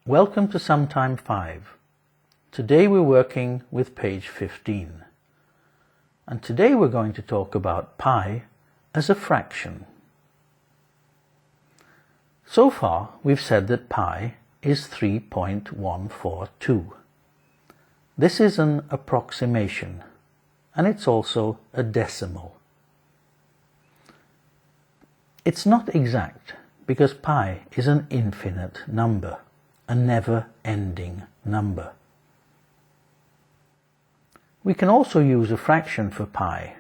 Welcome to SumTime05. Today we're working with page 15. And today we're going to talk about pi as a fraction. So far we've said that pi is 3.142. This is an approximation, and it's also a decimal. It's not exact because pi is an infinite number, a never-ending number. We can also use a fraction for pi,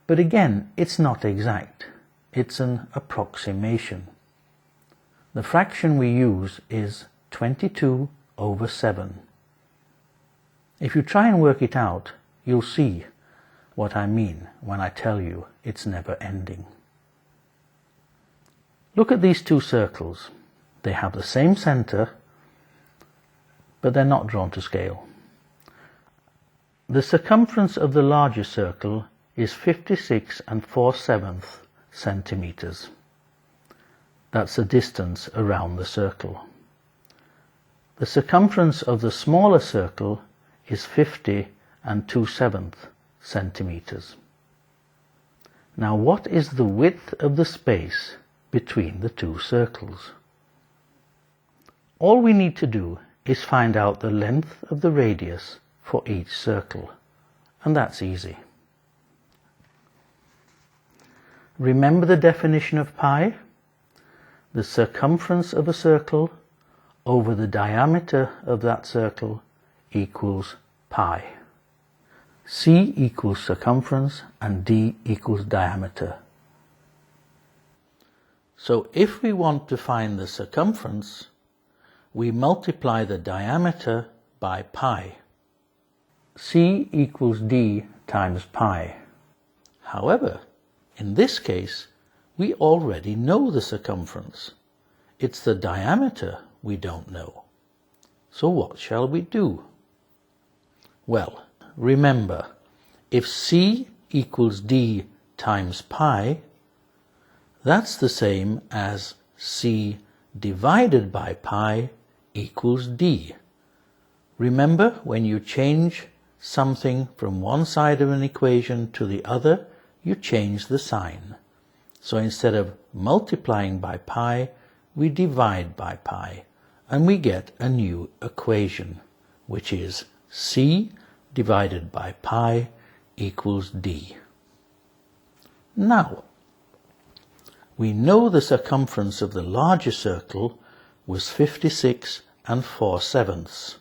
but again, it's not exact. It's an approximation. The fraction we use is 22/7. If you try and work it out, you'll see what I mean when I tell you it's never-ending. Look at these two circles. They have the same center, but they're not drawn to scale. The circumference of the larger circle is 56 4/7 centimeters. That's the distance around the circle. The circumference of the smaller circle is 50 2/7 centimeters. Now, what is the width of the space between the two circles? All we need to do is find out the length of the radius for each circle, and that's easy. Remember the definition of pi? The circumference of a circle over the diameter of that circle equals pi. C equals circumference and D equals diameter. So if we want to find the circumference, we multiply the diameter by pi. C equals D times pi. However, in this case, we already know the circumference. It's the diameter we don't know. So what shall we do? Well, remember, if C equals D times pi, that's the same as C divided by pi equals D. Remember, when you change something from one side of an equation to the other, you change the sign. So instead of multiplying by pi, we divide by pi, and we get a new equation, which is C divided by pi equals D. Now, we know the circumference of the larger circle was 56 4/7.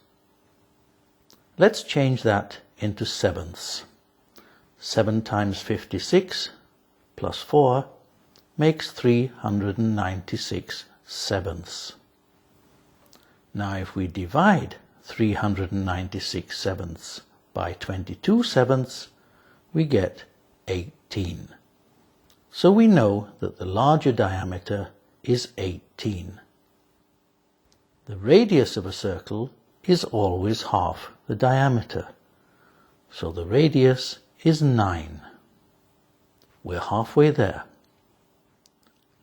Let's change that into sevenths. 7 times 56 plus 4 makes 396 sevenths. Now if we divide 396 sevenths by 22 sevenths, we get 18. So we know that the larger diameter is 18. The radius of a circle is always half the diameter, so the radius is 9. We're halfway there.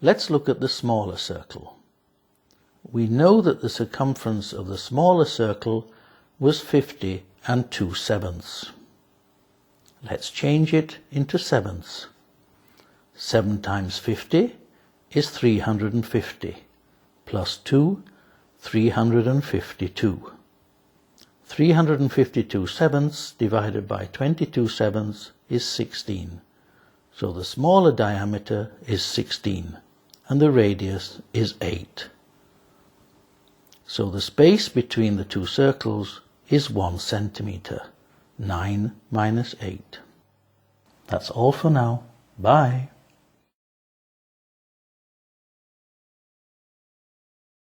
Let's look at the smaller circle. We know that the circumference of the smaller circle was 50 2/7. Let's change it into sevenths. 7 times 50 is 350, plus 2, 352. 352 sevenths divided by 22 sevenths is 16. So the smaller diameter is 16, and the radius is 8. So the space between the two circles is 1 centimeter. 9 minus 8. That's all for now. Bye.